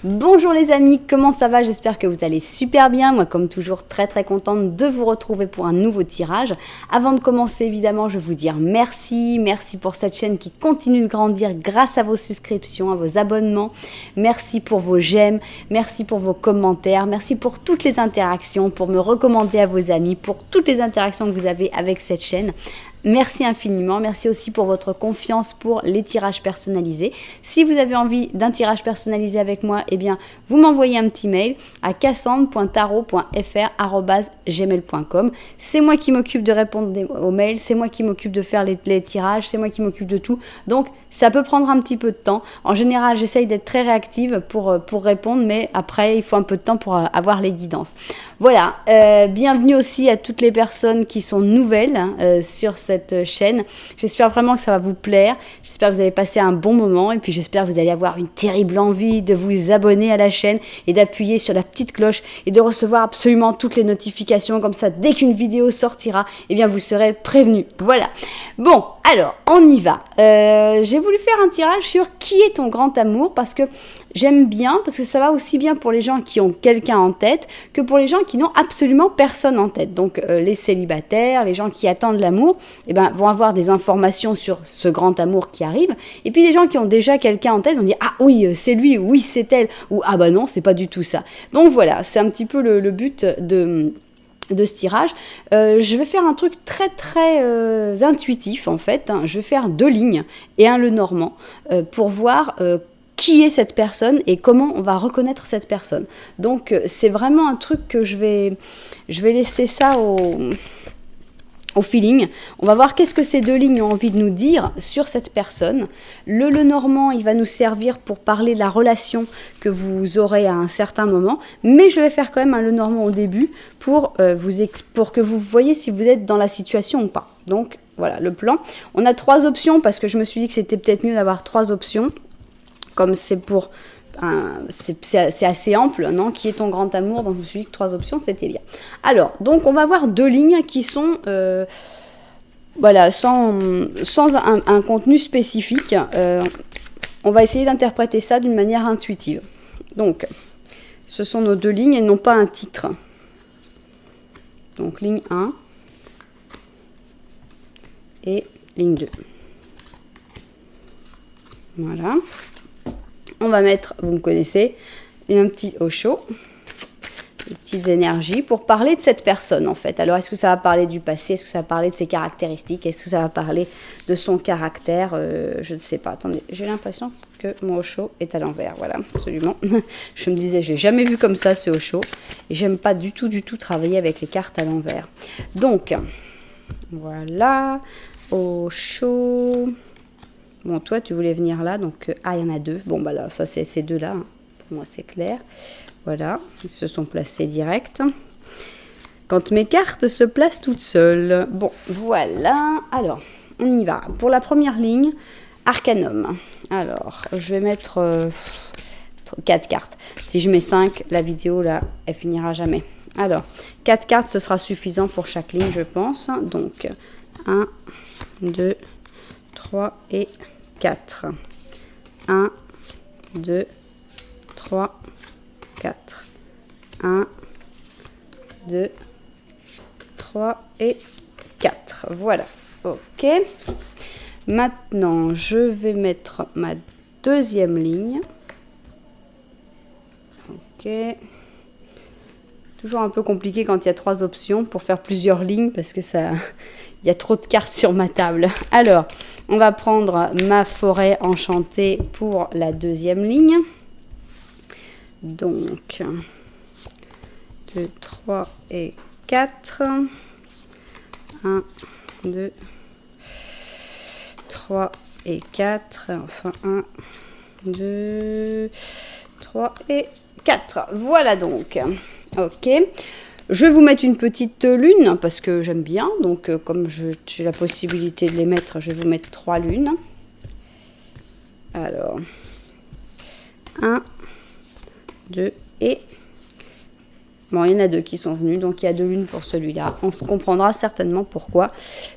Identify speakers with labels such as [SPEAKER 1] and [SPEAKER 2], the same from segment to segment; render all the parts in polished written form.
[SPEAKER 1] Bonjour les amis, comment ça va? J'espère que vous allez super bien. Moi, comme toujours, très contente de vous retrouver pour un nouveau tirage. Avant de commencer, évidemment, je vais vous dire merci. Merci pour cette chaîne qui continue de grandir grâce à vos souscriptions, à vos abonnements. Merci pour vos j'aime, merci pour vos commentaires, merci pour toutes les interactions, pour me recommander à vos amis, pour toutes les interactions que vous avez avec cette chaîne. Merci infiniment, merci aussi pour votre confiance pour les tirages personnalisés. Si vous avez envie d'un tirage personnalisé avec moi, eh bien, vous m'envoyez un petit mail à cassandre.tarot.fr@gmail.com. C'est moi qui m'occupe de répondre aux mails, c'est moi qui m'occupe de faire les tirages, c'est moi qui m'occupe de tout. Donc, ça peut prendre un petit peu de temps. En général, j'essaye d'être très réactive pour répondre, mais après, il faut un peu de temps pour avoir les guidances. Voilà, bienvenue aussi à toutes les personnes qui sont nouvelles sur cette chaîne. J'espère vraiment que ça va vous plaire. J'espère que vous allez passer un bon moment et puis j'espère que vous allez avoir une terrible envie de vous abonner à la chaîne et d'appuyer sur la petite cloche et de recevoir absolument toutes les notifications. Comme ça, dès qu'une vidéo sortira, eh bien, vous serez prévenus. Voilà. Bon, alors, on y va. J'ai voulu faire un tirage sur qui est ton grand amour parce que j'aime bien, parce que ça va aussi bien pour les gens qui ont quelqu'un en tête que pour les gens qui n'ont absolument personne en tête. Donc les célibataires, les gens qui attendent l'amour, eh ben, vont avoir des informations sur ce grand amour qui arrive. Et puis les gens qui ont déjà quelqu'un en tête vont dire « Ah oui, c'est lui, oui, c'est elle » ou « Ah bah non, c'est pas du tout ça ». Donc voilà, c'est un petit peu le but de ce tirage. Je vais faire un truc très intuitif en fait. Je vais faire 2 lignes et un Lenormand pour voir qui est cette personne et comment on va reconnaître cette personne. Donc c'est vraiment un truc que je vais laisser ça au feeling. On va voir qu'est-ce que ces 2 lignes ont envie de nous dire sur cette personne. Le Lenormand, il va nous servir pour parler de la relation que vous aurez à un certain moment, mais je vais faire quand même un Lenormand au début pour que vous voyez si vous êtes dans la situation ou pas. Donc voilà le plan. On a 3 options parce que je me suis dit que c'était peut-être mieux d'avoir 3 options. Comme c'est pour... c'est assez ample, non? Qui est ton grand amour? Donc je me suis dit que 3 options, c'était bien. Alors, donc on va avoir 2 lignes qui sont... voilà, sans un contenu spécifique. On va essayer d'interpréter ça d'une manière intuitive. Donc, ce sont nos 2 lignes et non pas un titre. Donc, ligne 1 et ligne 2. Voilà. On va mettre, vous me connaissez, un petit au chaud, des petites énergies pour parler de cette personne en fait. Alors est-ce que ça va parler du passé? Est-ce que ça va parler de ses caractéristiques? Est-ce que ça va parler de son caractère? Je ne sais pas. Attendez, j'ai l'impression que mon au chaud est à l'envers. Voilà, absolument. Je me disais, j'ai jamais vu comme ça ce au chaud. Et j'aime pas du tout travailler avec les cartes à l'envers. Donc, voilà, au chaud... Bon, toi, tu voulais venir là, donc... Ah, il y en a 2. Bon, bah là, ça, c'est ces 2-là. Hein. Pour moi, c'est clair. Voilà, ils se sont placés direct. Quand mes cartes se placent toutes seules. Bon, voilà. Alors, on y va. Pour la première ligne, Arcanum. Alors, je vais mettre 4 cartes. Si je mets 5, la vidéo, là, elle finira jamais. Alors, 4 cartes, ce sera suffisant pour chaque ligne, je pense. Donc, 1, 2, 3 et 4. 1, 2, 3, 4. 1, 2, 3 et 4. Voilà. Ok. Maintenant, je vais mettre ma 2e ligne. Ok. Toujours un peu compliqué quand il y a 3 options pour faire plusieurs lignes parce que ça... Il y a trop de cartes sur ma table. Alors, on va prendre ma forêt enchantée pour la 2e ligne. Donc, 2, 3 et 4. 1, 2, 3 et 4. Enfin, 1, 2, 3 et 4. Voilà donc. Ok. Je vais vous mettre une petite lune parce que j'aime bien. Donc, comme j'ai la possibilité de les mettre, je vais vous mettre 3 lunes. Alors, 1, 2 et Bon, il y en a deux qui sont venus, donc il y a 2 lunes pour celui-là. On se comprendra certainement pourquoi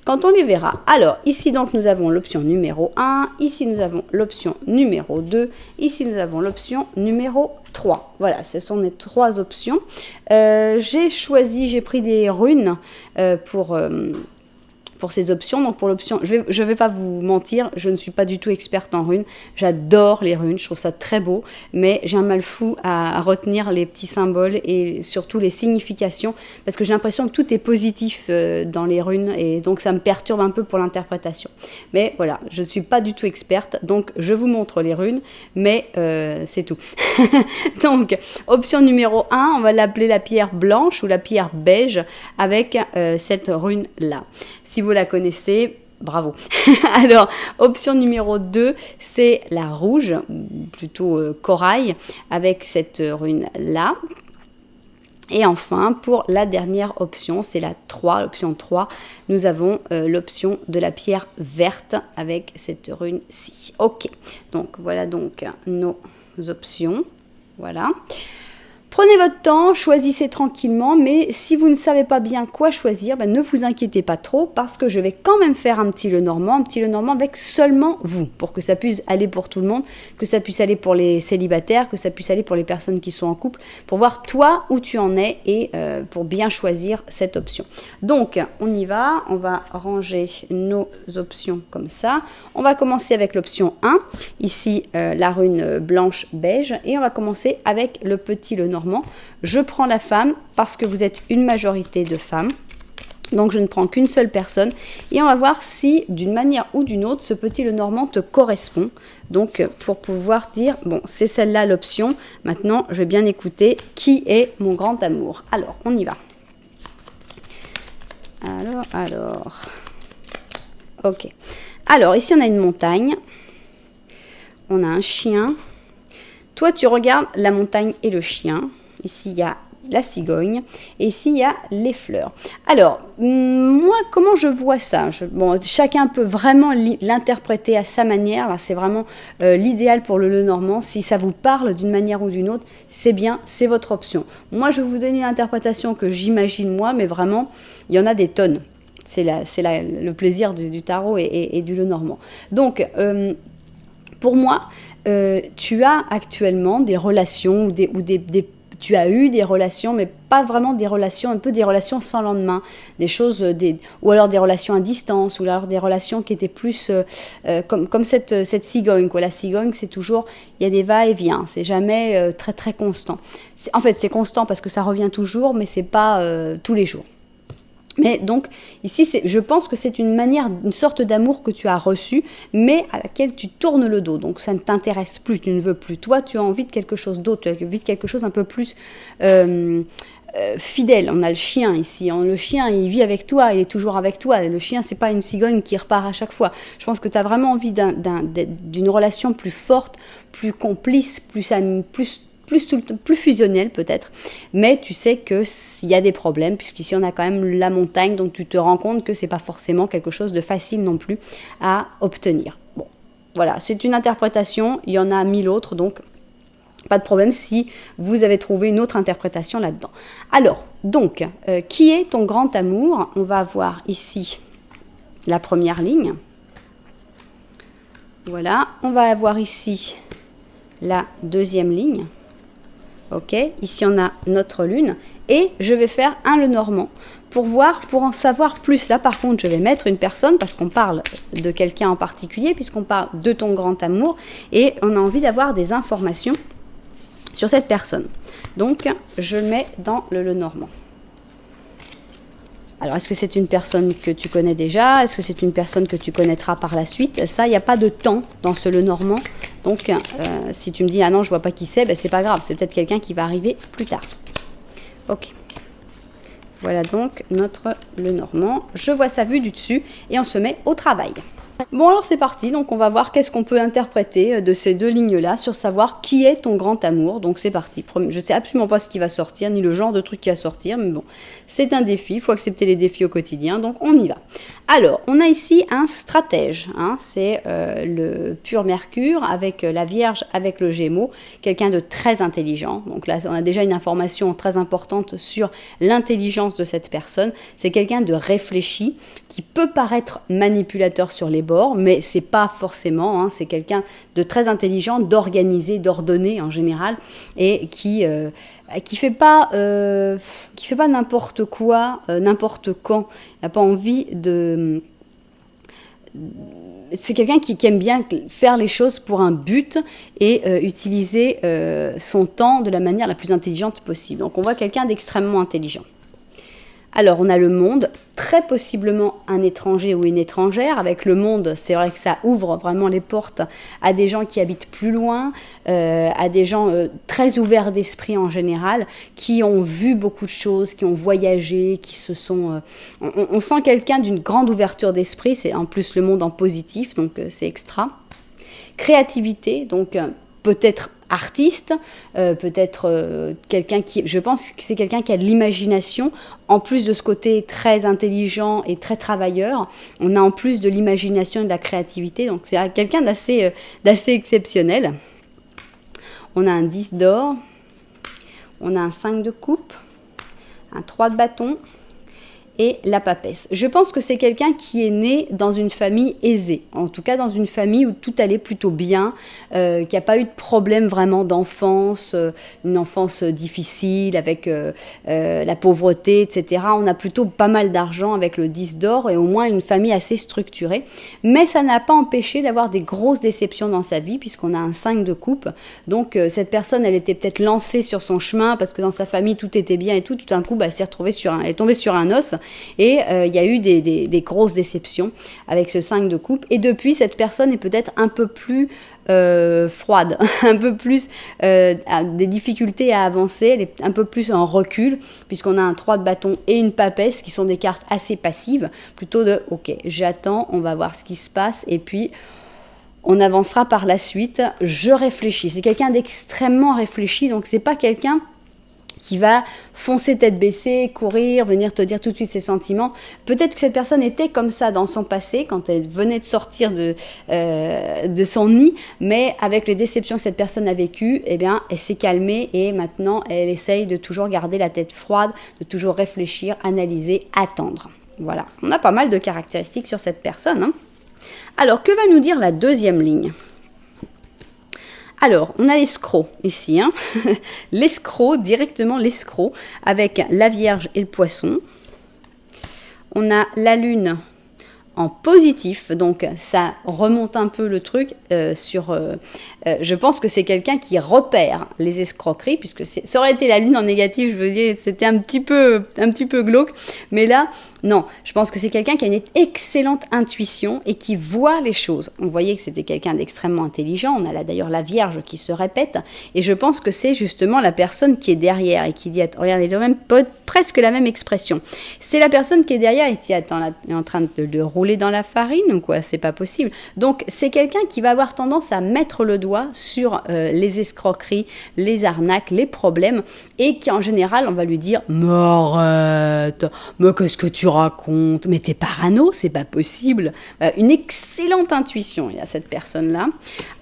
[SPEAKER 1] quand on les verra. Alors, ici, donc, nous avons l'option numéro 1. Ici, nous avons l'option numéro 2. Ici, nous avons l'option numéro 3. Voilà, ce sont les 3 options. J'ai pris des runes pour ces options. Donc pour l'option, je vais pas vous mentir, je ne suis pas du tout experte en runes. J'adore les runes, je trouve ça très beau, mais j'ai un mal fou à retenir les petits symboles et surtout les significations, parce que j'ai l'impression que tout est positif dans les runes et donc ça me perturbe un peu pour l'interprétation. Mais voilà, je ne suis pas du tout experte, donc je vous montre les runes, mais c'est tout. Donc, option numéro 1, on va l'appeler la pierre blanche ou la pierre beige avec cette rune-là. Si vous la connaissez, bravo. Alors, option numéro 2, c'est la rouge, plutôt corail, avec cette rune-là. Et enfin, pour la dernière option, c'est la 3, l'option 3, nous avons l'option de la pierre verte avec cette rune-ci. Ok, donc voilà donc nos options. Voilà. Prenez votre temps, choisissez tranquillement, mais si vous ne savez pas bien quoi choisir, ben ne vous inquiétez pas trop parce que je vais quand même faire un petit Lenormand avec seulement vous, pour que ça puisse aller pour tout le monde, que ça puisse aller pour les célibataires, que ça puisse aller pour les personnes qui sont en couple, pour voir toi où tu en es et pour bien choisir cette option. Donc, on y va, on va ranger nos options comme ça. On va commencer avec l'option 1, ici la rune blanche beige, et on va commencer avec le petit Lenormand. Je prends la femme parce que vous êtes une majorité de femmes. Donc je ne prends qu'une seule personne et on va voir si d'une manière ou d'une autre ce petit Lenormand te correspond. Donc pour pouvoir dire bon c'est celle-là l'option. Maintenant je vais bien écouter qui est mon grand amour. Alors on y va. Alors. Ok. Alors ici on a une montagne. On a un chien. Toi, tu regardes la montagne et le chien. Ici, il y a la cigogne. Et ici, il y a les fleurs. Alors, moi, comment je vois ça? Bon, chacun peut vraiment l'interpréter à sa manière. Là, c'est vraiment l'idéal pour le Lenormand. Si ça vous parle d'une manière ou d'une autre, c'est bien, c'est votre option. Moi, je vais vous donner l'interprétation que j'imagine moi, mais vraiment, il y en a des tonnes. C'est le plaisir du tarot et du Lenormand. Donc, pour moi, tu as actuellement des relations tu as eu des relations, mais pas vraiment des relations, un peu des relations sans lendemain, des choses, ou alors des relations à distance, ou alors des relations qui étaient plus comme cette cigogne, quoi. La cigogne, c'est toujours, il y a des va-et-vient, c'est jamais très très constant. En fait, c'est constant parce que ça revient toujours, mais c'est pas tous les jours. Mais donc, ici, je pense que c'est une sorte d'amour que tu as reçu, mais à laquelle tu tournes le dos. Donc, ça ne t'intéresse plus, tu ne veux plus. Toi, tu as envie de quelque chose d'autre, tu as envie de quelque chose un peu plus fidèle. On a le chien ici. Le chien, il vit avec toi, il est toujours avec toi. Le chien, c'est pas une cigogne qui repart à chaque fois. Je pense que tu as vraiment envie d'une relation plus forte, plus complice, plus fusionnel peut-être, mais tu sais que s'il y a des problèmes, puisqu'ici on a quand même la montagne, donc tu te rends compte que c'est pas forcément quelque chose de facile non plus à obtenir. Bon, voilà, c'est une interprétation, il y en a 1000 autres, donc pas de problème si vous avez trouvé une autre interprétation là-dedans. Alors, donc, qui est ton grand amour? On va avoir ici la première ligne. Voilà, on va avoir ici la deuxième ligne. Ok, ici on a notre lune et je vais faire un Lenormand pour en savoir plus. Là par contre je vais mettre une personne parce qu'on parle de quelqu'un en particulier, puisqu'on parle de ton grand amour et on a envie d'avoir des informations sur cette personne. Donc je le mets dans le Lenormand. Alors, est-ce que c'est une personne que tu connais déjà? Est-ce que c'est une personne que tu connaîtras par la suite? Ça, il n'y a pas de temps dans ce Lenormand. Donc, si tu me dis « Ah non, je vois pas qui c'est », ben, c'est pas grave. C'est peut-être quelqu'un qui va arriver plus tard. Ok. Voilà donc notre Lenormand. Je vois sa vue du dessus et on se met au travail. Bon alors c'est parti, donc on va voir qu'est-ce qu'on peut interpréter de ces deux lignes-là sur savoir qui est ton grand amour. Donc c'est parti, je sais absolument pas ce qui va sortir, ni le genre de truc qui va sortir, mais bon, c'est un défi, il faut accepter les défis au quotidien, donc on y va. Alors, on a ici un stratège, hein, c'est le pur Mercure avec la Vierge, avec le Gémeaux, quelqu'un de très intelligent. Donc là, on a déjà une information très importante sur l'intelligence de cette personne. C'est quelqu'un de réfléchi, qui peut paraître manipulateur sur les bords, mais c'est pas forcément, hein, c'est quelqu'un de très intelligent, d'organisé, d'ordonné en général, et qui fait pas n'importe quoi, n'importe quand. Il n'a pas envie de... C'est quelqu'un qui aime bien faire les choses pour un but et utiliser son temps de la manière la plus intelligente possible. Donc on voit quelqu'un d'extrêmement intelligent. Alors, on a le monde, très possiblement un étranger ou une étrangère. Avec le monde, c'est vrai que ça ouvre vraiment les portes à des gens qui habitent plus loin, à des gens très ouverts d'esprit en général, qui ont vu beaucoup de choses, qui ont voyagé, qui se sont... on sent quelqu'un d'une grande ouverture d'esprit, c'est en plus le monde en positif, donc c'est extra. Créativité, donc peut-être artiste, peut-être quelqu'un qui... Je pense que c'est quelqu'un qui a de l'imagination. En plus de ce côté très intelligent et très travailleur, on a en plus de l'imagination et de la créativité. Donc c'est quelqu'un d'assez exceptionnel. On a un 10 d'or, on a un 5 de coupe, un 3 de bâton et la papesse. Je pense que c'est quelqu'un qui est né dans une famille aisée, en tout cas dans une famille où tout allait plutôt bien, qui n'a pas eu de problème vraiment d'enfance, une enfance difficile avec la pauvreté, etc. On a plutôt pas mal d'argent avec le 10 d'or et au moins une famille assez structurée, mais ça n'a pas empêché d'avoir des grosses déceptions dans sa vie puisqu'on a un 5 de coupe. Donc cette personne, elle était peut-être lancée sur son chemin parce que dans sa famille tout était bien et tout d'un coup, elle s'est retrouvée elle est tombée sur un os. Et il y a eu des grosses déceptions avec ce 5 de coupe. Et depuis, cette personne est peut-être un peu plus froide, un peu plus a des difficultés à avancer, elle est un peu plus en recul, puisqu'on a un 3 de bâton et une papesse qui sont des cartes assez passives, plutôt de « ok, j'attends, on va voir ce qui se passe, et puis on avancera par la suite, je réfléchis ». C'est quelqu'un d'extrêmement réfléchi, donc c'est pas quelqu'un qui va foncer tête baissée, courir, venir te dire tout de suite ses sentiments. Peut-être que cette personne était comme ça dans son passé, quand elle venait de sortir de son nid, mais avec les déceptions que cette personne a vécues, eh bien, elle s'est calmée et maintenant, elle essaye de toujours garder la tête froide, de toujours réfléchir, analyser, attendre. Voilà, on a pas mal de caractéristiques sur cette personne, hein. Alors, que va nous dire la deuxième ligne ? Alors, on a l'escroc ici, hein. L'escroc, directement l'escroc, avec la Vierge et le Poisson. On a la Lune en positif, donc ça remonte un peu le truc je pense que c'est quelqu'un qui repère les escroqueries, puisque ça aurait été la Lune en négatif, je veux dire, c'était un petit peu glauque, mais là, non, je pense que c'est quelqu'un qui a une excellente intuition et qui voit les choses. On voyait que c'était quelqu'un d'extrêmement intelligent, on a là d'ailleurs la Vierge qui se répète, et je pense que c'est justement la personne qui est derrière et qui dit, regardez, même presque la même expression. C'est la personne qui est derrière et qui est en train de rouler dans la farine ou quoi, c'est pas possible. Donc c'est quelqu'un qui va avoir tendance à mettre le doigt sur les escroqueries, les arnaques, les problèmes, et qui en général on va lui dire « Mais arrête, mais qu'est-ce que tu racontes, mais t'es parano, c'est pas possible ». Une excellente intuition, il y a cette personne-là.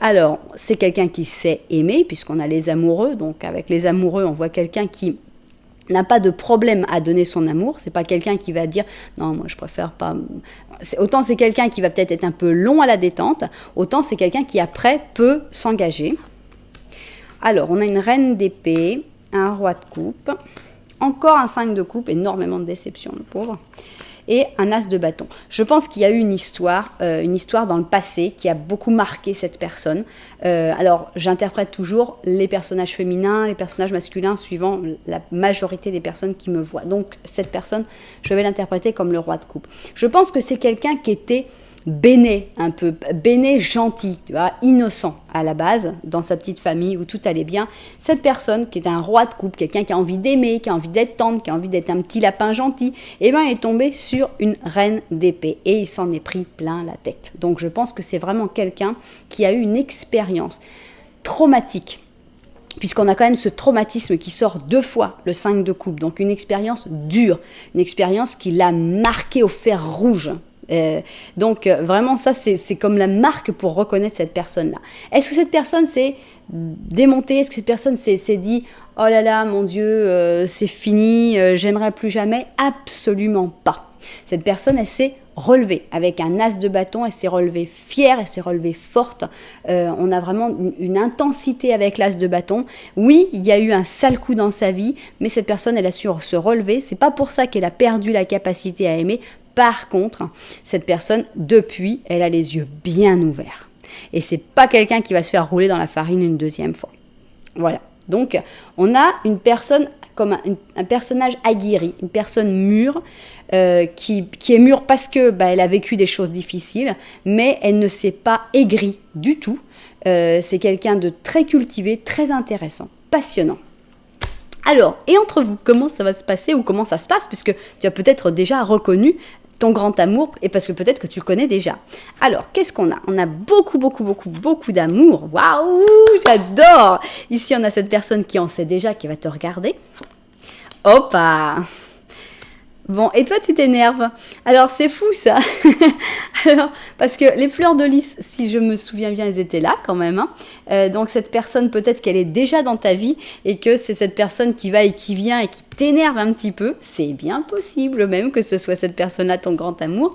[SPEAKER 1] Alors c'est quelqu'un qui sait aimer, puisqu'on a les amoureux, donc avec les amoureux on voit quelqu'un qui n'a pas de problème à donner son amour, c'est pas quelqu'un qui va dire non, moi je préfère pas. Autant c'est quelqu'un qui va peut-être être un peu long à la détente, autant c'est quelqu'un qui après peut s'engager. Alors on a une reine d'épée, un roi de coupe, encore un 5 de coupe, énormément de déception le pauvre, et un as de bâton. Je pense qu'il y a eu une histoire dans le passé qui a beaucoup marqué cette personne. Alors, j'interprète toujours les personnages féminins, les personnages masculins, suivant la majorité des personnes qui me voient. Donc, cette personne, je vais l'interpréter comme le roi de coupe. Je pense que c'est quelqu'un qui était béné un peu, béné gentil, tu vois, innocent à la base, dans sa petite famille où tout allait bien. Cette personne qui est un roi de coupe, quelqu'un qui a envie d'aimer, qui a envie d'être tendre, qui a envie d'être un petit lapin gentil, eh ben, est tombé sur une reine d'épée et il s'en est pris plein la tête. Donc je pense que c'est vraiment quelqu'un qui a eu une expérience traumatique, puisqu'on a quand même ce traumatisme qui sort 2 fois, le 5 de coupe, donc une expérience dure, une expérience qui l'a marqué au fer rouge. Donc vraiment ça c'est comme la marque pour reconnaître cette personne-là. Est-ce que cette personne s'est démontée? Est-ce que cette personne s'est dit « Oh là là, mon Dieu, c'est fini, j'aimerais plus jamais ?» Absolument pas. Cette personne, elle s'est relevée avec un as de bâton, elle s'est relevée fière, elle s'est relevée forte. On a vraiment une intensité avec l'as de bâton. Oui, il y a eu un sale coup dans sa vie, mais cette personne, elle a su se relever. C'est pas pour ça qu'elle a perdu la capacité à aimer. Par contre, cette personne, depuis, elle a les yeux bien ouverts. Et c'est pas quelqu'un qui va se faire rouler dans la farine une 2e fois. Voilà. Donc, on a une personne comme un personnage aguerri, une personne mûre, qui est mûre parce que elle a vécu des choses difficiles, mais elle ne s'est pas aigrie du tout. C'est quelqu'un de très cultivé, très intéressant, passionnant. Alors, et entre vous, comment ça va se passer ou comment ça se passe, puisque tu as peut-être déjà reconnu ton grand amour, et parce que peut-être que tu le connais déjà. Alors, qu'est-ce qu'on a? On a beaucoup d'amour. Waouh, j'adore! Ici, on a cette personne qui en sait déjà, qui va te regarder. Hop! Bon, et toi, tu t'énerves. Alors, c'est fou, ça. Alors, parce que les fleurs de lys, si je me souviens bien, elles étaient là, quand même. Hein. Donc, cette personne, peut-être qu'elle est déjà dans ta vie et que c'est cette personne qui va et qui vient et qui t'énerve un petit peu. C'est bien possible, même, que ce soit cette personne-là, ton grand amour.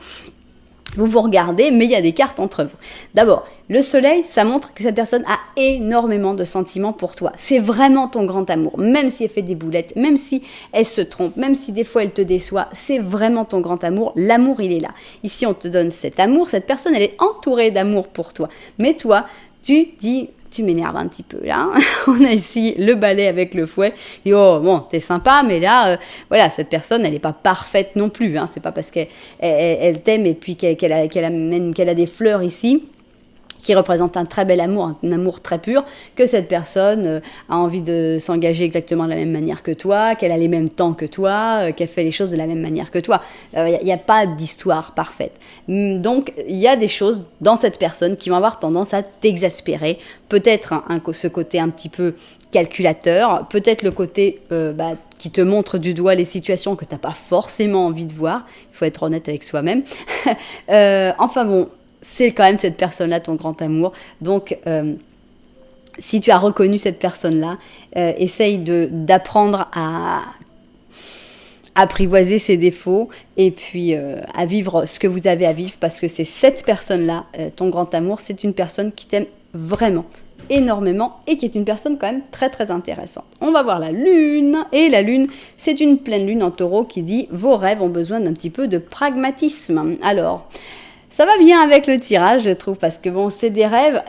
[SPEAKER 1] Vous vous regardez, mais il y a des cartes entre vous. D'abord, le soleil, ça montre que cette personne a énormément de sentiments pour toi. C'est vraiment ton grand amour. Même si elle fait des boulettes, même si elle se trompe, même si des fois elle te déçoit, c'est vraiment ton grand amour. L'amour, il est là. Ici, on te donne cet amour. Cette personne, elle est entourée d'amour pour toi. Mais toi, tu dis... Tu m'énerves un petit peu là. On a ici le balai avec le fouet. Et oh bon, t'es sympa, mais là, voilà, cette personne, elle n'est pas parfaite non plus. Hein. C'est pas parce qu'elle t'aime et puis qu'elle a des fleurs ici, qui représente un très bel amour, un amour très pur, que cette personne a envie de s'engager exactement de la même manière que toi, qu'elle a les mêmes temps que toi, qu'elle fait les choses de la même manière que toi. Il n'y a pas d'histoire parfaite. Donc, il y a des choses dans cette personne qui vont avoir tendance à t'exaspérer. Peut-être ce côté un petit peu calculateur, peut-être le côté qui te montre du doigt les situations que tu n'as pas forcément envie de voir. Il faut être honnête avec soi-même. Enfin bon, c'est quand même cette personne-là, ton grand amour. Donc, si tu as reconnu cette personne-là, essaye d'apprendre à apprivoiser ses défauts et puis à vivre ce que vous avez à vivre, parce que c'est cette personne-là, ton grand amour, c'est une personne qui t'aime vraiment, énormément, et qui est une personne quand même très très intéressante. On va voir la lune, et la lune, c'est une pleine lune en taureau qui dit « Vos rêves ont besoin d'un petit peu de pragmatisme ». Alors... ça va bien avec le tirage, je trouve, parce que bon, c'est des rêves,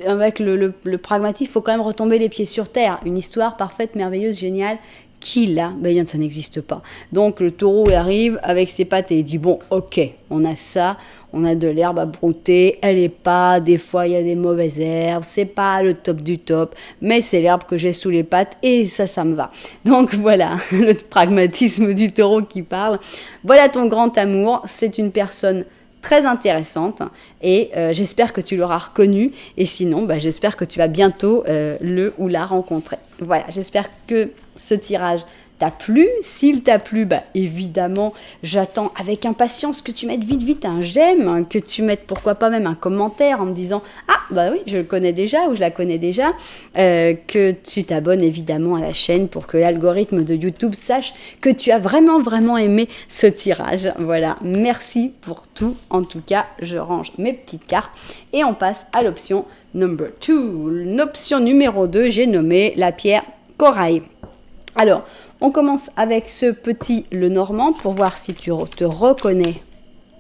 [SPEAKER 1] avec le pragmatisme, il faut quand même retomber les pieds sur terre. Une histoire parfaite, merveilleuse, géniale, qui l'a? Ben, ça n'existe pas. Donc le taureau arrive avec ses pattes et il dit, bon, ok, on a ça, on a de l'herbe à brouter, elle est pas, des fois il y a des mauvaises herbes, c'est pas le top du top, mais c'est l'herbe que j'ai sous les pattes et ça me va. Donc voilà, le pragmatisme du taureau qui parle. Voilà ton grand amour, c'est une personne très intéressante et j'espère que tu l'auras reconnu, et sinon j'espère que tu vas bientôt le ou la rencontrer. Voilà, j'espère que ce tirage t'a plu. S'il t'a plu, évidemment, j'attends avec impatience que tu mettes vite un j'aime, que tu mettes pourquoi pas même un commentaire en me disant « Ah, oui, je le connais déjà » ou « Je la connais déjà », que tu t'abonnes évidemment à la chaîne pour que l'algorithme de YouTube sache que tu as vraiment aimé ce tirage. Voilà, merci pour tout. En tout cas, je range mes petites cartes et on passe à l'option number 2. L'option numéro 2, j'ai nommé la pierre corail. Alors, on commence avec ce petit Lenormand pour voir si tu te reconnais.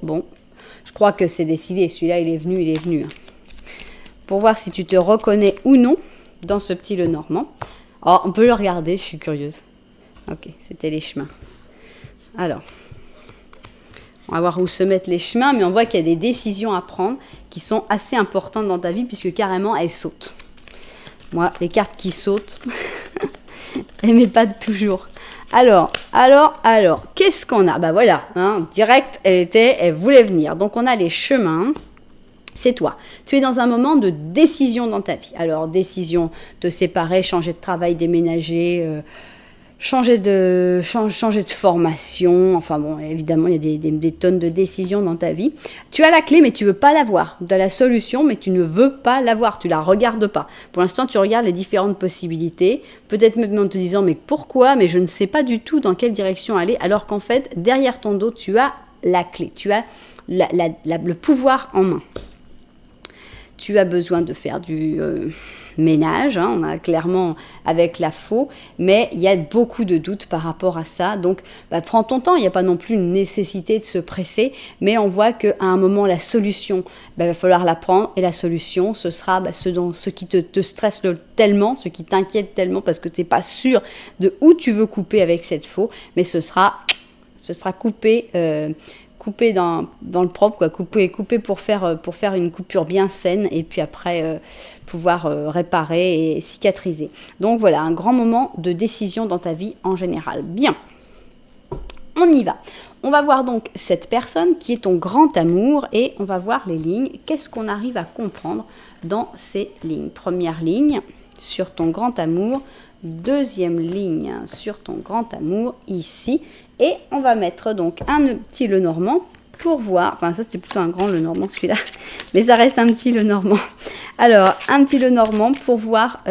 [SPEAKER 1] Bon, je crois que c'est décidé. Celui-là, il est venu. Pour voir si tu te reconnais ou non dans ce petit Lenormand. Oh, on peut le regarder, je suis curieuse. Ok, c'était les chemins. Alors, On va voir où se mettent les chemins, mais on voit qu'il y a des décisions à prendre qui sont assez importantes dans ta vie, puisque carrément, elles sautent. Moi, les cartes qui sautent, elles m'épatent toujours. Alors, qu'est-ce qu'on a? Bah voilà, hein, direct, elle voulait venir. Donc, on a les chemins. C'est toi. Tu es dans un moment de décision dans ta vie. Alors, décision de séparer, changer de travail, déménager, changer de formation. Enfin bon, évidemment, il y a des tonnes de décisions dans ta vie. Tu as la clé, mais tu ne veux pas l'avoir. Tu as la solution, mais tu ne veux pas l'avoir. Tu ne la regardes pas. Pour l'instant, tu regardes les différentes possibilités. Peut-être même en te disant, mais pourquoi? Mais je ne sais pas du tout dans quelle direction aller. Alors qu'en fait, derrière ton dos, tu as la clé. Tu as le pouvoir en main. Tu as besoin de faire du ménage, hein, on a clairement avec la faux, mais il y a beaucoup de doutes par rapport à ça. Donc, prends ton temps, il n'y a pas non plus une nécessité de se presser, mais on voit qu'à un moment, la solution, il va falloir la prendre, et la solution, ce sera ce qui te stresse tellement, ce qui t'inquiète tellement, parce que tu n'es pas sûr de où tu veux couper avec cette faux, mais ce sera coupé dans le propre, quoi. Couper pour faire une coupure bien saine et puis après pouvoir réparer et cicatriser. Donc voilà, un grand moment de décision dans ta vie en général. Bien, on y va. On va voir donc cette personne qui est ton grand amour et on va voir les lignes. Qu'est-ce qu'on arrive à comprendre dans ces lignes? Première ligne sur ton grand amour. Deuxième ligne sur ton grand amour ici. Et on va mettre donc un petit Lenormand pour voir, enfin ça c'était plutôt un grand Lenormand celui-là, mais ça reste un petit Lenormand. Alors, un petit Lenormand pour voir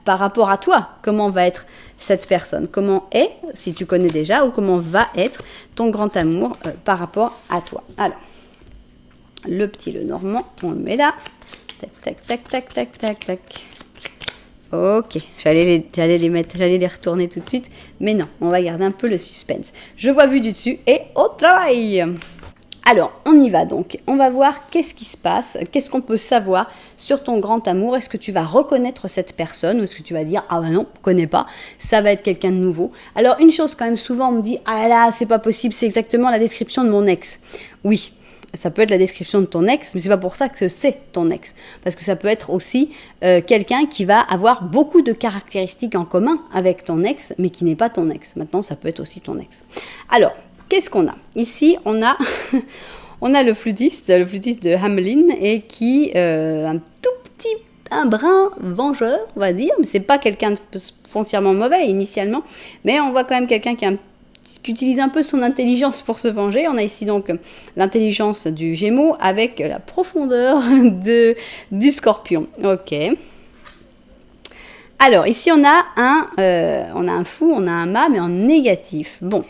[SPEAKER 1] par rapport à toi, comment va être cette personne, comment est, si tu connais déjà, ou comment va être ton grand amour par rapport à toi. Alors, le petit Lenormand, on le met là, tac, tac, tac, tac, tac, tac, tac. Ok, j'allais les retourner tout de suite, mais non, on va garder un peu le suspense. Je vois vu du dessus et au travail. Alors, on y va donc. On va voir qu'est-ce qui se passe, qu'est-ce qu'on peut savoir sur ton grand amour. Est-ce que tu vas reconnaître cette personne ou est-ce que tu vas dire « Ah bah non, je connais pas, ça va être quelqu'un de nouveau ». Alors, une chose quand même, souvent on me dit « Ah là, c'est pas possible, c'est exactement la description de mon ex ». Oui. Ça peut être la description de ton ex, mais c'est pas pour ça que c'est ton ex. Parce que ça peut être aussi quelqu'un qui va avoir beaucoup de caractéristiques en commun avec ton ex, mais qui n'est pas ton ex. Maintenant, ça peut être aussi ton ex. Alors, qu'est-ce qu'on a? Ici, on a le flûtiste de Hamelin, et qui un brin vengeur, on va dire. Mais c'est pas quelqu'un de foncièrement mauvais initialement, mais on voit quand même quelqu'un qui utilise un peu son intelligence pour se venger. On a ici donc l'intelligence du Gémeaux avec la profondeur du Scorpion. Ok. Alors, ici, on a un fou, on a un mât, mais en négatif. Bon.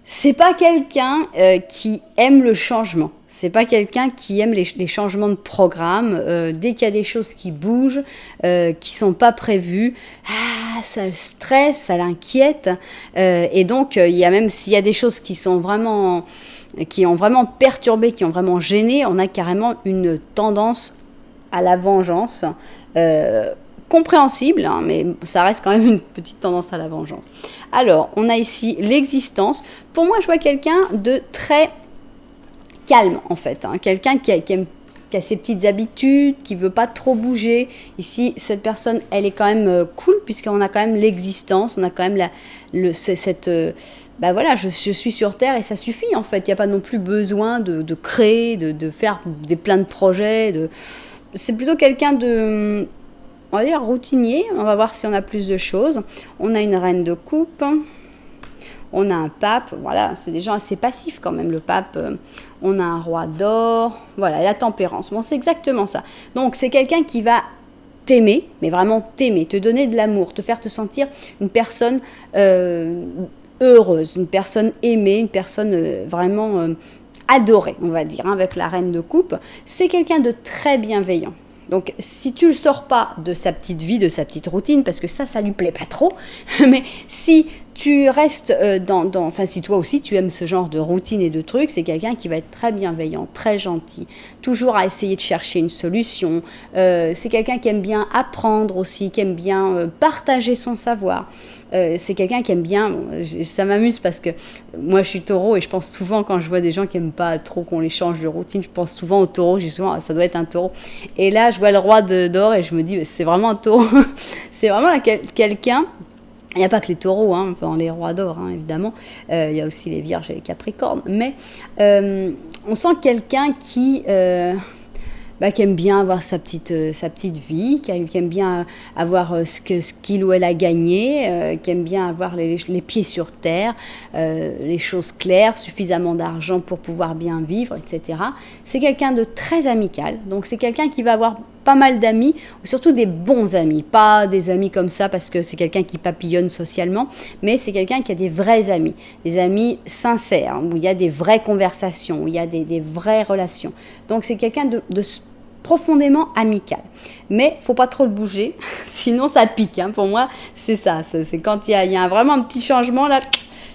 [SPEAKER 1] C'est pas quelqu'un qui aime le changement. C'est pas quelqu'un qui aime les changements de programme. Dès qu'il y a des choses qui bougent, qui sont pas prévues, ça le stresse, ça l'inquiète. Et donc, il y a même s'il y a des choses qui ont vraiment perturbé, qui ont vraiment gêné, on a carrément une tendance à la vengeance. Compréhensible, hein, mais ça reste quand même une petite tendance à la vengeance. Alors, on a ici l'existence. Pour moi, je vois quelqu'un de très calme, en fait. Hein. Quelqu'un qui a ses petites habitudes, qui ne veut pas trop bouger. Ici, cette personne, elle est quand même cool, puisqu'on a quand même l'existence, on a quand même voilà, je suis sur Terre et ça suffit, en fait. Il n'y a pas non plus besoin de créer, de faire plein de projets. C'est plutôt quelqu'un de... On va dire routinier, on va voir si on a plus de choses. On a une reine de coupe, on a un pape, voilà, c'est des gens assez passifs quand même, le pape. On a un roi d'or, voilà, la tempérance. Bon, c'est exactement ça. Donc, c'est quelqu'un qui va t'aimer, mais vraiment t'aimer, te donner de l'amour, te faire te sentir une personne heureuse, une personne aimée, une personne vraiment adorée, on va dire, hein, avec la reine de coupe. C'est quelqu'un de très bienveillant. Donc, si tu ne le sors pas de sa petite vie, de sa petite routine, parce que ça lui plaît pas trop, mais si tu restes enfin si toi aussi tu aimes ce genre de routine et de trucs, c'est quelqu'un qui va être très bienveillant, très gentil, toujours à essayer de chercher une solution. C'est quelqu'un qui aime bien apprendre aussi, qui aime bien partager son savoir. C'est quelqu'un qui aime bien, ça m'amuse parce que moi je suis taureau et je pense souvent quand je vois des gens qui n'aiment pas trop qu'on les change de routine, je pense souvent au taureau, j'ai souvent ça doit être un taureau. Et là je vois le roi d'or et je me dis c'est vraiment un taureau, c'est vraiment quelqu'un. Il n'y a pas que les taureaux, hein, enfin les rois d'or, hein, évidemment. Il y a aussi les vierges et les capricornes. Mais on sent quelqu'un qui aime bien avoir sa petite vie, qui aime bien avoir ce qu'il ou elle a gagné, qui aime bien avoir les pieds sur terre, les choses claires, suffisamment d'argent pour pouvoir bien vivre, etc. C'est quelqu'un de très amical. Donc c'est quelqu'un qui va avoir pas mal d'amis, surtout des bons amis, pas des amis comme ça parce que c'est quelqu'un qui papillonne socialement, mais c'est quelqu'un qui a des vrais amis, des amis sincères, où il y a des vraies conversations, où il y a des vraies relations. Donc c'est quelqu'un de profondément amical. Mais faut pas trop le bouger, sinon ça pique. Hein. Pour moi, c'est ça. C'est quand il y a vraiment un petit changement là.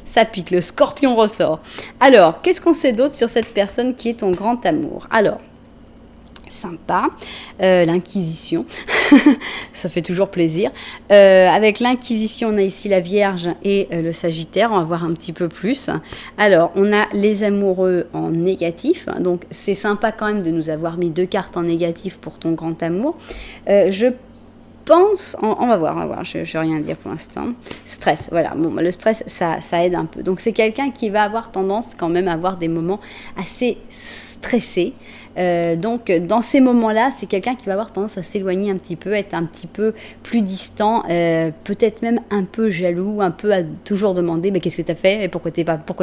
[SPEAKER 1] Ça pique, le scorpion ressort. Alors, qu'est-ce qu'on sait d'autre sur cette personne qui est ton grand amour? Alors, sympa, l'Inquisition, ça fait toujours plaisir. Avec l'Inquisition, on a ici la Vierge et le Sagittaire, on va voir un petit peu plus. Alors, on a les amoureux en négatif, donc c'est sympa quand même de nous avoir mis 2 cartes en négatif pour ton grand amour. Je pense, on va voir, je vais rien dire pour l'instant. Stress, voilà, bon, le stress, ça aide un peu. Donc c'est quelqu'un qui va avoir tendance quand même à avoir des moments assez stressés. Donc dans ces moments-là, c'est quelqu'un qui va avoir tendance à s'éloigner un petit peu, être un petit peu plus distant, peut-être même un peu jaloux, un peu à toujours demander mais qu'est-ce que tu as fait et pourquoi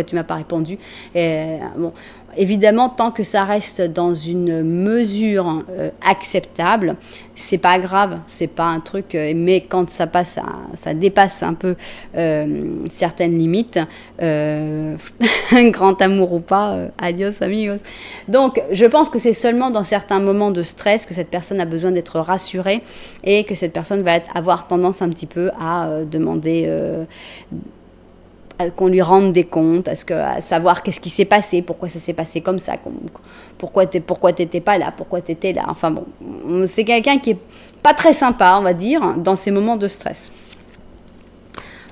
[SPEAKER 1] tu m'as pas répondu. Bon, évidemment, tant que ça reste dans une mesure acceptable, c'est pas grave, c'est pas un truc, mais quand ça dépasse un peu certaines limites, un grand amour ou pas, adios amigos. Donc, je pense que c'est seulement dans certains moments de stress que cette personne a besoin d'être rassurée et que cette personne va avoir tendance un petit peu à demander qu'on lui rende des comptes, à savoir qu'est-ce qui s'est passé, pourquoi ça s'est passé comme ça, pourquoi t'étais pas là, pourquoi t'étais là. Enfin bon, c'est quelqu'un qui est pas très sympa, on va dire, dans ces moments de stress.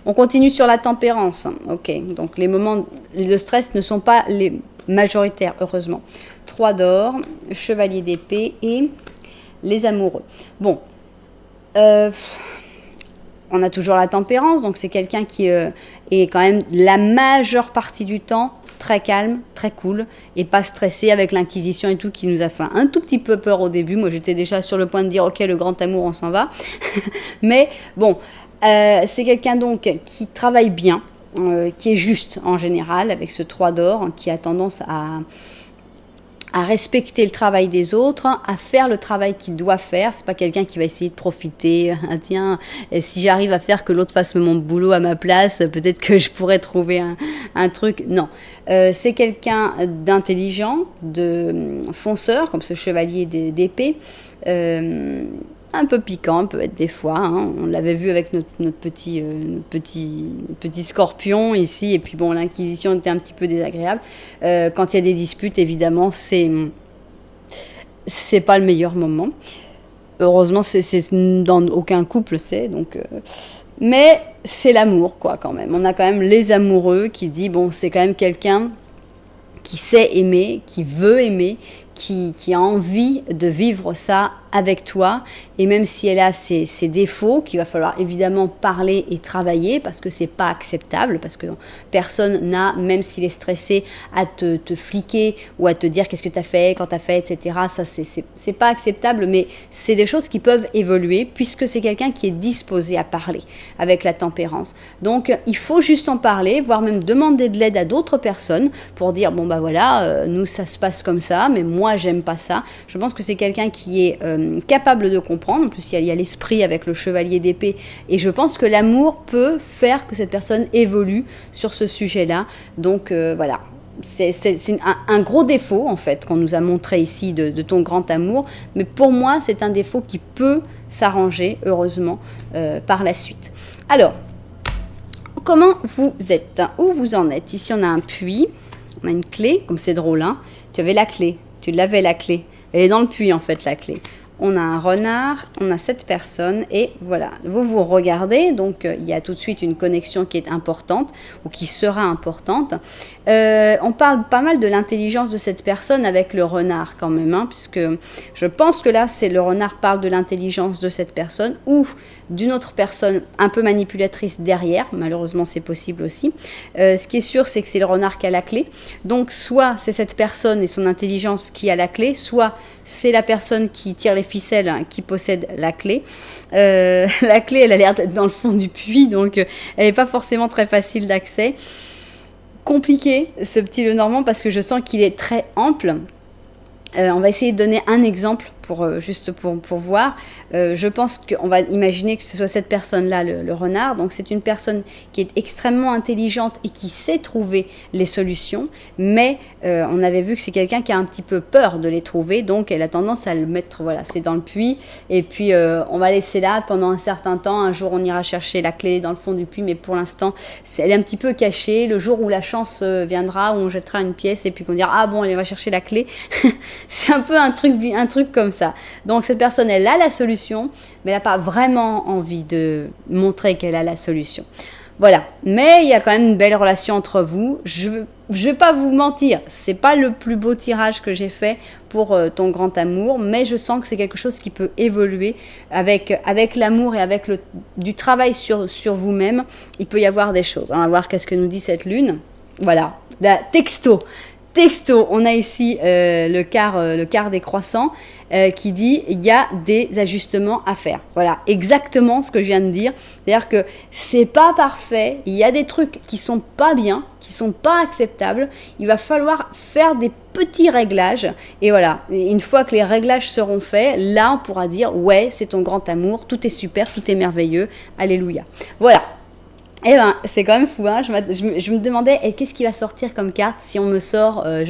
[SPEAKER 1] On continue sur la tempérance. Ok, donc les moments de stress ne sont pas les majoritaires, heureusement. 3 d'or, chevalier d'épée et les amoureux. Bon, on a toujours la tempérance, donc c'est quelqu'un qui est quand même la majeure partie du temps très calme, très cool et pas stressé avec l'Inquisition et tout qui nous a fait un tout petit peu peur au début. Moi j'étais déjà sur le point de dire ok le grand amour on s'en va. Mais bon, c'est quelqu'un donc qui travaille bien, qui est juste en général avec ce 3 d'or, qui a tendance à respecter le travail des autres, à faire le travail qu'il doit faire. C'est pas quelqu'un qui va essayer de profiter. Ah, tiens, si j'arrive à faire que l'autre fasse mon boulot à ma place, peut-être que je pourrais trouver un truc. Non, c'est quelqu'un d'intelligent, de fonceur, comme ce chevalier d'épée. Un peu piquant, peut être des fois. Hein. On l'avait vu avec notre petit scorpion ici. Et puis bon, l'Inquisition était un petit peu désagréable. Quand il y a des disputes, évidemment, c'est pas le meilleur moment. Heureusement, c'est dans aucun couple, c'est donc. Mais c'est l'amour, quoi, quand même. On a quand même les amoureux qui dit bon, c'est quand même quelqu'un qui sait aimer, qui veut aimer, qui a envie de vivre ça avec toi, et même si elle a ses défauts, qu'il va falloir évidemment parler et travailler, parce que c'est pas acceptable, parce que personne n'a, même s'il est stressé, à te fliquer, ou à te dire qu'est-ce que tu as fait, quand tu as fait, etc. Ça, c'est pas acceptable, mais c'est des choses qui peuvent évoluer, puisque c'est quelqu'un qui est disposé à parler, avec la tempérance. Donc, il faut juste en parler, voire même demander de l'aide à d'autres personnes, pour dire, bon bah voilà, nous ça se passe comme ça, mais moi j'aime pas ça. Je pense que c'est quelqu'un qui est capable de comprendre. En plus, il y a l'esprit avec le chevalier d'épée. Et je pense que l'amour peut faire que cette personne évolue sur ce sujet-là. Donc, voilà. C'est un gros défaut, en fait, qu'on nous a montré ici de ton grand amour. Mais pour moi, c'est un défaut qui peut s'arranger, heureusement, par la suite. Alors, comment vous êtes, où vous en êtes. Ici, on a un puits, on a une clé, comme c'est drôle, hein. Tu avais la clé, tu l'avais la clé. Elle est dans le puits, en fait, la clé. On a un renard, on a cette personne et voilà, vous regardez, donc il y a tout de suite une connexion qui est importante ou qui sera importante. On parle pas mal de l'intelligence de cette personne avec le renard quand même, hein, puisque je pense que là, c'est le renard parle de l'intelligence de cette personne ou d'une autre personne un peu manipulatrice derrière, malheureusement c'est possible aussi. Ce qui est sûr, c'est que c'est le renard qui a la clé, donc soit c'est cette personne et son intelligence qui a la clé, soit c'est la personne qui tire les ficelles, hein, qui possède la clé. La clé, elle a l'air d'être dans le fond du puits, donc elle n'est pas forcément très facile d'accès. Compliqué, ce petit Lenormand, parce que je sens qu'il est très ample. On va essayer de donner un exemple juste pour voir. Je pense qu'on va imaginer que ce soit cette personne-là, le renard. Donc, c'est une personne qui est extrêmement intelligente et qui sait trouver les solutions. Mais on avait vu que c'est quelqu'un qui a un petit peu peur de les trouver. Donc, elle a tendance à le mettre, voilà, c'est dans le puits. Et puis, on va laisser là pendant un certain temps. Un jour, on ira chercher la clé dans le fond du puits. Mais pour l'instant, elle est un petit peu cachée. Le jour où la chance viendra, où on jettera une pièce et puis qu'on dira « Ah bon, elle va chercher la clé ». C'est un peu un truc comme ça. Donc cette personne, elle a la solution, mais elle n'a pas vraiment envie de montrer qu'elle a la solution. Voilà, mais il y a quand même une belle relation entre vous. Je vais pas vous mentir, c'est pas le plus beau tirage que j'ai fait pour ton grand amour, mais je sens que c'est quelque chose qui peut évoluer avec l'amour et avec du travail sur vous-même. Il peut y avoir des choses. On va voir qu'est-ce que nous dit cette lune. Voilà, texto, on a ici le quart décroissant qui dit il y a des ajustements à faire. Voilà, exactement ce que je viens de dire. C'est-à-dire que c'est pas parfait, il y a des trucs qui sont pas bien, qui sont pas acceptables. Il va falloir faire des petits réglages. Et voilà, une fois que les réglages seront faits, là on pourra dire ouais, c'est ton grand amour, tout est super, tout est merveilleux, alléluia. Voilà. Eh ben, c'est quand même fou, hein. Je me demandais qu'est-ce qui va sortir comme carte si on me sort, il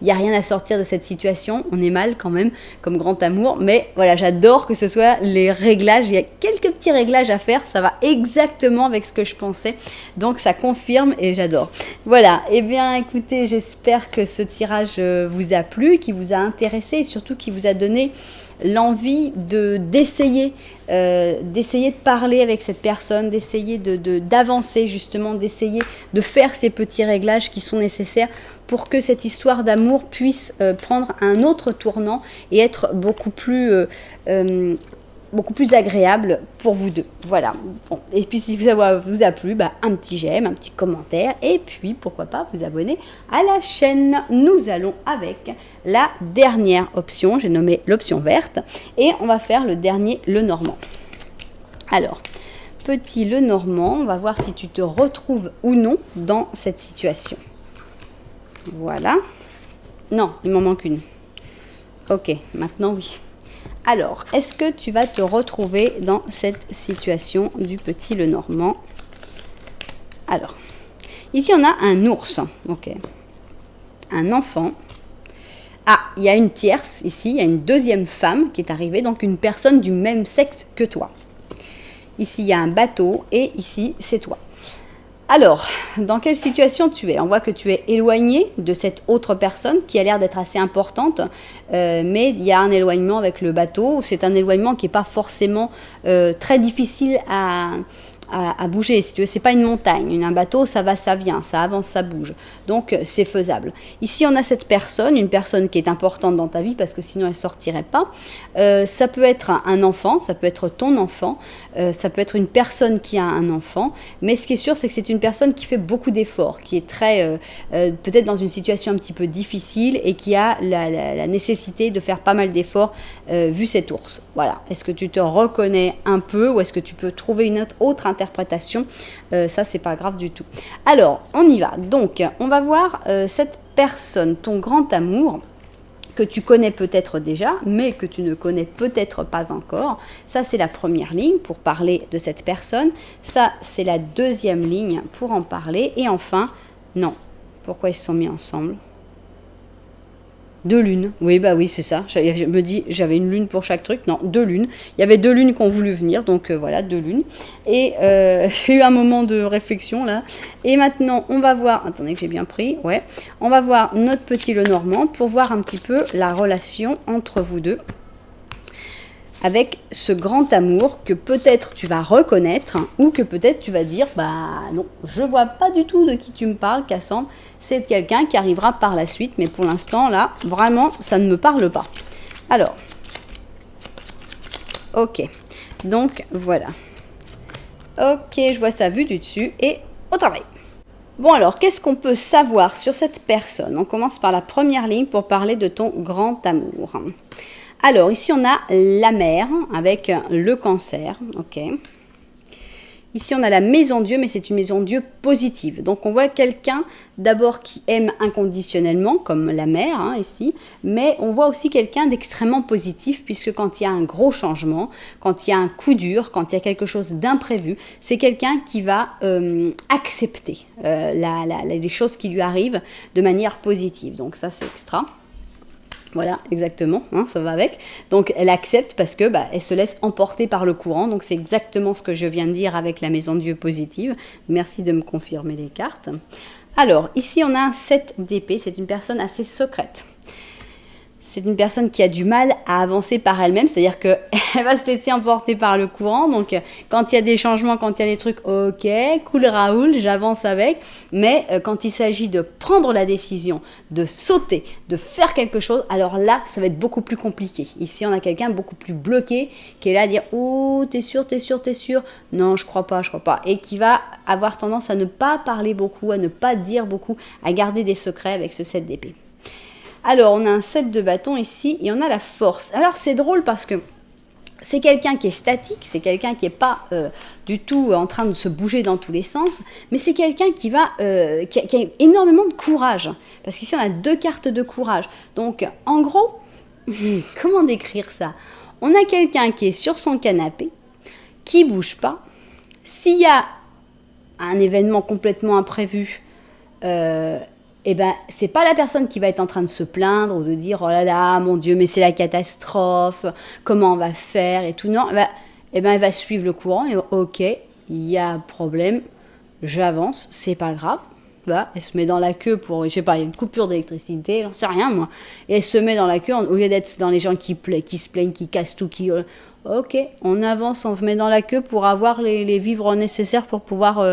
[SPEAKER 1] n'y a rien à sortir de cette situation, on est mal quand même, comme grand amour, mais voilà, j'adore que ce soit les réglages, il y a quelques petits réglages à faire, ça va exactement avec ce que je pensais, donc ça confirme et j'adore. Voilà, eh bien écoutez, j'espère que ce tirage vous a plu, qui vous a intéressé et surtout qui vous a donné l'envie d'essayer de parler avec cette personne, d'essayer d'avancer justement, d'essayer de faire ces petits réglages qui sont nécessaires pour que cette histoire d'amour puisse prendre un autre tournant et être beaucoup plus agréable pour vous deux. Voilà. Bon. Et puis si ça vous a plu, un petit j'aime, un petit commentaire et puis pourquoi pas vous abonner à la chaîne. Nous allons avec la dernière option, j'ai nommé l'option verte et on va faire le dernier Lenormand. Alors, petit Lenormand, on va voir si tu te retrouves ou non dans cette situation. Voilà. Non, il m'en manque une. Ok, maintenant oui. Alors, est-ce que tu vas te retrouver dans cette situation du petit Lenormand? Alors, ici on a un ours, ok, un enfant. Ah, il y a une tierce ici, il y a une deuxième femme qui est arrivée, donc une personne du même sexe que toi. Ici, il y a un bateau et ici, c'est toi. Alors, dans quelle situation tu es? On voit que tu es éloigné de cette autre personne qui a l'air d'être assez importante, mais il y a un éloignement avec le bateau. C'est un éloignement qui n'est pas forcément très difficile à bouger, si tu veux. C'est pas une montagne, un bateau, ça va, ça vient, ça avance, ça bouge. Donc, c'est faisable. Ici, on a cette personne, une personne qui est importante dans ta vie parce que sinon, elle sortirait pas. Ça peut être un enfant, ça peut être ton enfant, ça peut être une personne qui a un enfant. Mais ce qui est sûr, c'est que c'est une personne qui fait beaucoup d'efforts, qui est très, peut-être dans une situation un petit peu difficile et qui a la nécessité de faire pas mal d'efforts vu cet ours. Voilà. Est-ce que tu te reconnais un peu ou est-ce que tu peux trouver une autre interprétation? Ça, c'est pas grave du tout. Alors, on y va. Donc, on va voir cette personne, ton grand amour, que tu connais peut-être déjà, mais que tu ne connais peut-être pas encore. Ça, c'est la première ligne pour parler de cette personne. Ça, c'est la deuxième ligne pour en parler. Et enfin, non. Pourquoi ils se sont mis ensemble? 2 lunes. Oui, bah oui, c'est ça. Je me dis, j'avais une lune pour chaque truc. Non, 2 lunes. Il y avait 2 lunes qui ont voulu venir, donc voilà, 2 lunes. Et j'ai eu un moment de réflexion là. Et maintenant, on va voir. Attendez que j'ai bien pris. Ouais. On va voir notre petit Lenormand pour voir un petit peu la relation entre vous deux. Avec ce grand amour que peut-être tu vas reconnaître ou que peut-être tu vas dire bah non, je vois pas du tout de qui tu me parles, Cassandre. C'est quelqu'un qui arrivera par la suite, mais pour l'instant là, vraiment, ça ne me parle pas. Alors, ok, donc voilà. Ok, je vois ça vu du dessus et au travail. Bon alors, qu'est-ce qu'on peut savoir sur cette personne? On commence par la première ligne pour parler de ton grand amour. Alors, ici, on a la mer avec le cancer, ok. Ici, on a la maison Dieu, mais c'est une maison Dieu positive. Donc, on voit quelqu'un d'abord qui aime inconditionnellement, comme la mer, hein, ici, mais on voit aussi quelqu'un d'extrêmement positif, puisque quand il y a un gros changement, quand il y a un coup dur, quand il y a quelque chose d'imprévu, c'est quelqu'un qui va accepter les choses qui lui arrivent de manière positive. Donc, ça, c'est extra. Voilà, exactement, hein, ça va avec. Donc, elle accepte parce que elle se laisse emporter par le courant. Donc, c'est exactement ce que je viens de dire avec la maison Dieu positive. Merci de me confirmer les cartes. Alors, ici, on a un 7 d'épée. C'est une personne assez secrète. C'est une personne qui a du mal à avancer par elle-même, c'est-à-dire qu'elle va se laisser emporter par le courant. Donc, quand il y a des changements, quand il y a des trucs, ok, cool Raoul, j'avance avec. Mais quand il s'agit de prendre la décision, de sauter, de faire quelque chose, alors là, ça va être beaucoup plus compliqué. Ici, on a quelqu'un beaucoup plus bloqué qui est là à dire « Oh, t'es sûr, t'es sûr, t'es sûr ?» Non, je crois pas. Et qui va avoir tendance à ne pas parler beaucoup, à ne pas dire beaucoup, à garder des secrets avec ce 7 d'épée. Alors, on a un 7 de bâton ici et on a la force. Alors, c'est drôle parce que c'est quelqu'un qui est statique, c'est quelqu'un qui n'est pas du tout en train de se bouger dans tous les sens, mais c'est quelqu'un qui a énormément de courage. Parce qu'ici, on a 2 cartes de courage. Donc, en gros, comment décrire ça? On a quelqu'un qui est sur son canapé, qui ne bouge pas. S'il y a un événement complètement imprévu, c'est pas la personne qui va être en train de se plaindre ou de dire « Oh là là, mon Dieu, mais c'est la catastrophe, comment on va faire ?» et tout. Non, elle va suivre le courant et « Ok, il y a un problème, j'avance, c'est pas grave. » Elle se met dans la queue pour, je sais pas, il y a une coupure d'électricité, j'en sais rien moi. Et elle se met dans la queue, au lieu d'être dans les gens qui se plaignent, qui cassent tout, ok, on avance, on se met dans la queue pour avoir les vivres nécessaires pour pouvoir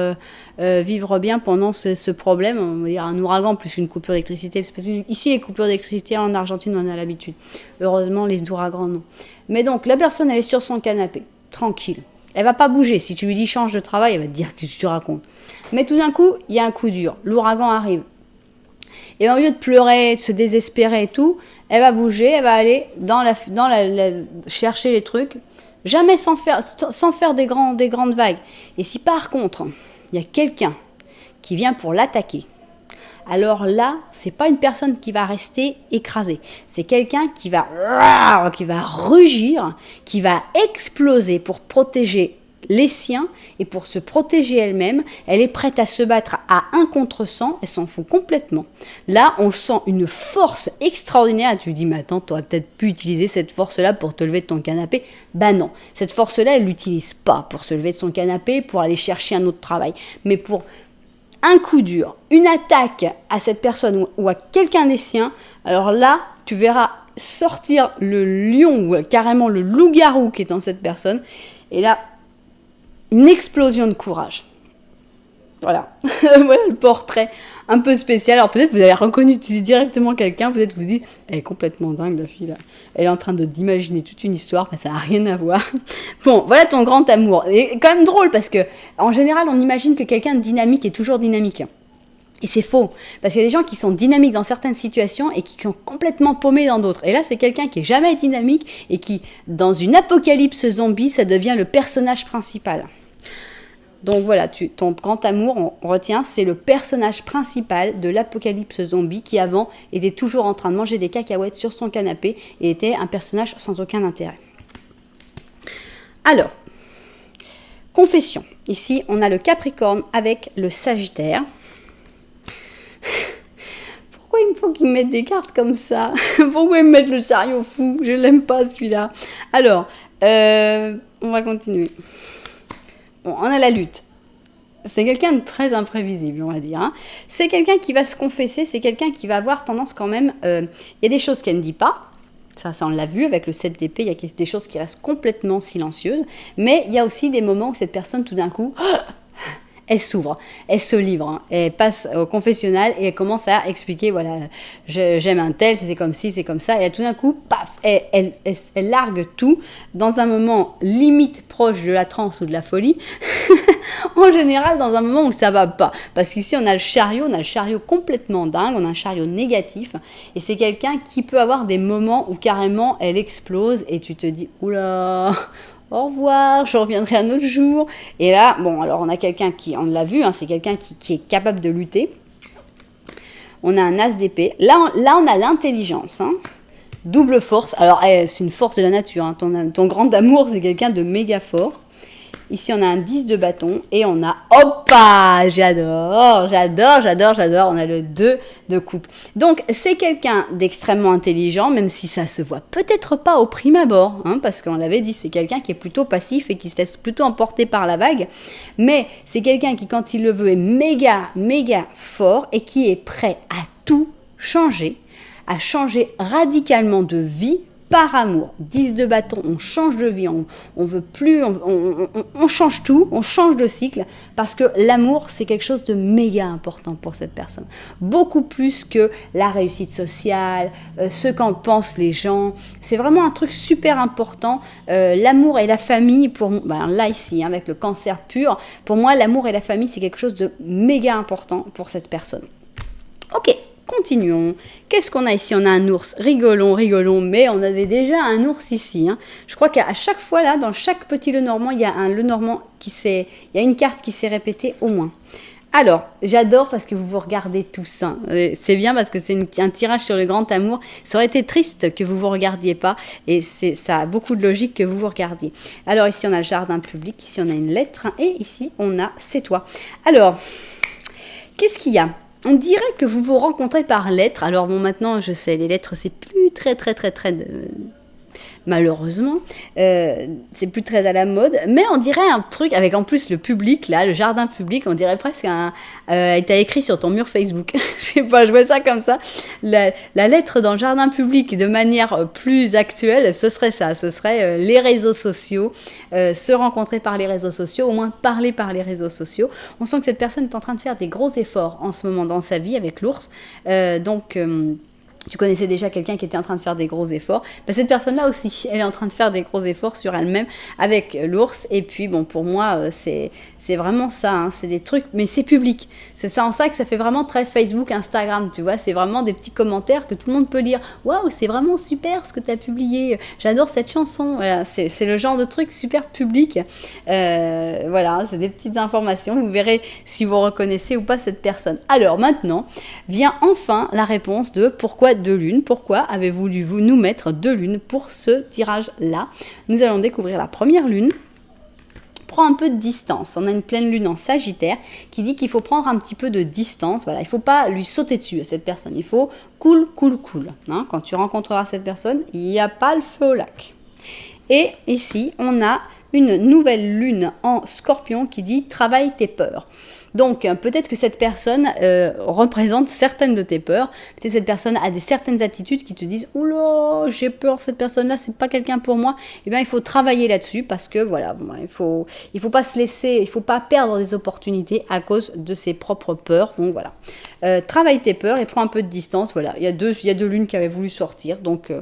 [SPEAKER 1] vivre bien pendant ce problème. On va dire un ouragan plus qu'une coupure d'électricité. Parce que ici, les coupures d'électricité en Argentine, on a l'habitude. Heureusement, les ouragans, non. Mais donc, la personne, elle est sur son canapé, tranquille. Elle va pas bouger. Si tu lui dis change de travail, elle va te dire que tu racontes. Mais tout d'un coup, il y a un coup dur. L'ouragan arrive. Et au lieu de pleurer, de se désespérer et tout, elle va bouger, elle va aller chercher les trucs, jamais sans faire des grandes vagues. Et si par contre, il y a quelqu'un qui vient pour l'attaquer, alors là, c'est pas une personne qui va rester écrasée. C'est quelqu'un qui va rugir, qui va exploser pour protéger les siens et pour se protéger elle-même. Elle est prête à se battre à 1 contre 100, elle s'en fout complètement. Là, on sent une force extraordinaire et tu dis, mais attends, tu aurais peut-être pu utiliser cette force-là pour te lever de ton canapé. Bah non, cette force-là, elle l'utilise pas pour se lever de son canapé, pour aller chercher un autre travail, mais pour un coup dur, une attaque à cette personne ou à quelqu'un des siens. Alors là, tu verras sortir le lion ou carrément le loup-garou qui est en cette personne. Et là, une explosion de courage. Voilà. Voilà le portrait un peu spécial. Alors peut-être vous avez reconnu directement quelqu'un, peut-être vous dites, elle est complètement dingue la fille là. Elle est en train d'imaginer toute une histoire, mais ça n'a rien à voir. Bon, voilà ton grand amour. Et quand même drôle parce que en général on imagine que quelqu'un de dynamique est toujours dynamique. Et c'est faux, parce qu'il y a des gens qui sont dynamiques dans certaines situations et qui sont complètement paumés dans d'autres. Et là, c'est quelqu'un qui est jamais dynamique et qui, dans une apocalypse zombie, ça devient le personnage principal. Donc voilà, ton grand amour, on retient, c'est le personnage principal de l'apocalypse zombie qui avant était toujours en train de manger des cacahuètes sur son canapé et était un personnage sans aucun intérêt. Alors, confession. Ici, on a le Capricorne avec le Sagittaire. Pourquoi il me faut qu'ils me mettent des cartes comme ça? Pourquoi ils me mettent le chariot fou? Je l'aime pas celui-là. Alors, on va continuer. Bon, on a la lutte. C'est quelqu'un de très imprévisible, on va dire. Hein. C'est quelqu'un qui va se confesser, c'est quelqu'un qui va avoir tendance quand même... Il y a des choses qu'elle ne dit pas. Ça, on l'a vu avec le 7 d'épée, il y a des choses qui restent complètement silencieuses. Mais il y a aussi des moments où cette personne, tout d'un coup... Elle s'ouvre, elle se livre, hein. Elle passe au confessionnal et elle commence à expliquer, voilà, j'aime un tel, c'est comme ci, c'est comme ça. Et tout d'un coup, paf, elle largue tout dans un moment limite proche de la transe ou de la folie. En général, dans un moment où ça va pas. Parce qu'ici, on a le chariot complètement dingue, on a un chariot négatif. Et c'est quelqu'un qui peut avoir des moments où carrément elle explose et tu te dis, oula... Au revoir, je reviendrai un autre jour. Et là, bon, alors on a quelqu'un qui, on l'a vu, hein, c'est quelqu'un qui est capable de lutter. On a un as d'épée. Là, on a l'intelligence. Hein. Double force. Alors, c'est une force de la nature. Hein. Ton grand amour, c'est quelqu'un de méga fort. Ici, on a un 10 de bâton et on a... Hoppa! J'adore. On a le 2 de coupe. Donc, c'est quelqu'un d'extrêmement intelligent, même si ça se voit peut-être pas au prime abord, hein, parce qu'on l'avait dit, c'est quelqu'un qui est plutôt passif et qui se laisse plutôt emporter par la vague. Mais c'est quelqu'un qui, quand il le veut, est méga fort et qui est prêt à tout changer, à changer radicalement de vie, par amour. 10 de bâton, on change de vie, on veut plus, on change tout, on change de cycle, parce que l'amour, c'est quelque chose de méga important pour cette personne. Beaucoup plus que la réussite sociale, ce qu'en pensent les gens. C'est vraiment un truc super important. L'amour et la famille, pour là ici, hein, avec le cancer pur, pour moi, l'amour et la famille, c'est quelque chose de méga important pour cette personne. Ok. Continuons. Qu'est-ce qu'on a ici? On a un ours. Rigolons, mais on avait déjà un ours ici. Hein. Je crois qu'à chaque fois, là, dans chaque petit Lenormand, il y a un Lenormand il y a une carte qui s'est répétée au moins. Alors, j'adore parce que vous regardez tous. Hein. C'est bien parce que c'est un tirage sur le grand amour. Ça aurait été triste que vous regardiez pas. Et ça a beaucoup de logique que vous regardiez. Alors, ici, on a le jardin public. Ici, on a une lettre. Et ici, on a c'est toi. Alors, qu'est-ce qu'il y a? On dirait que vous vous rencontrez par lettres. Alors bon, maintenant, je sais, les lettres, c'est plus très malheureusement, c'est plus très à la mode, mais on dirait un truc avec en plus le public, là, le jardin public, on dirait presque t'as écrit sur ton mur Facebook. Je sais pas, je vois ça comme ça. La lettre dans le jardin public de manière plus actuelle, ce serait ça, ce serait les réseaux sociaux, se rencontrer par les réseaux sociaux, au moins parler par les réseaux sociaux. On sent que cette personne est en train de faire des gros efforts en ce moment dans sa vie avec l'ours, tu connaissais déjà quelqu'un qui était en train de faire des gros efforts. Cette personne-là aussi, elle est en train de faire des gros efforts sur elle-même avec l'ours. Et puis, bon, pour moi, c'est vraiment ça. Hein. C'est des trucs, mais c'est public. C'est ça en ça que ça fait vraiment très Facebook, Instagram, tu vois. C'est vraiment des petits commentaires que tout le monde peut lire. Waouh, c'est vraiment super ce que tu as publié. J'adore cette chanson. Voilà, c'est le genre de truc super public. Voilà, c'est des petites informations. Vous verrez si vous reconnaissez ou pas cette personne. Alors maintenant, vient enfin la réponse de pourquoi 2 lunes. Pourquoi avez-vous voulu nous mettre 2 lunes pour ce tirage-là? Nous allons découvrir la première lune. Prends un peu de distance. On a une pleine lune en Sagittaire qui dit qu'il faut prendre un petit peu de distance. Voilà, il ne faut pas lui sauter dessus à cette personne. Il faut cool. Hein, quand tu rencontreras cette personne, il n'y a pas le feu au lac. Et ici, on a une nouvelle lune en Scorpion qui dit travaille tes peurs. Donc, peut-être que cette personne représente certaines de tes peurs. Peut-être que cette personne a certaines attitudes qui te disent « Oula, j'ai peur, cette personne-là, c'est pas quelqu'un pour moi. » Eh bien, il faut travailler là-dessus parce que, voilà, il faut pas se laisser, il faut pas perdre des opportunités à cause de ses propres peurs. Donc, voilà. Travaille tes peurs et prends un peu de distance. Voilà, il y a deux lunes qui avaient voulu sortir. Donc,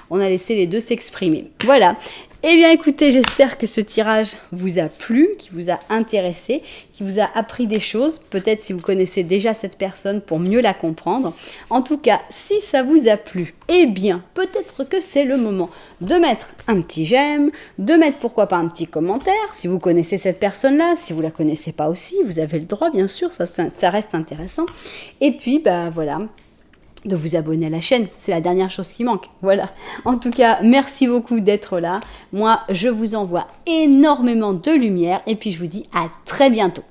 [SPEAKER 1] on a laissé les deux s'exprimer. Voilà. Eh bien écoutez, j'espère que ce tirage vous a plu, qui vous a intéressé, qui vous a appris des choses, peut-être si vous connaissez déjà cette personne pour mieux la comprendre. En tout cas, si ça vous a plu, eh bien peut-être que c'est le moment de mettre un petit j'aime, de mettre pourquoi pas un petit commentaire, si vous connaissez cette personne-là, si vous la connaissez pas aussi, vous avez le droit bien sûr, ça reste intéressant. Et puis, bah voilà, de vous abonner à la chaîne, c'est la dernière chose qui manque, voilà. En tout cas, merci beaucoup d'être là. Moi, je vous envoie énormément de lumière et puis je vous dis à très bientôt.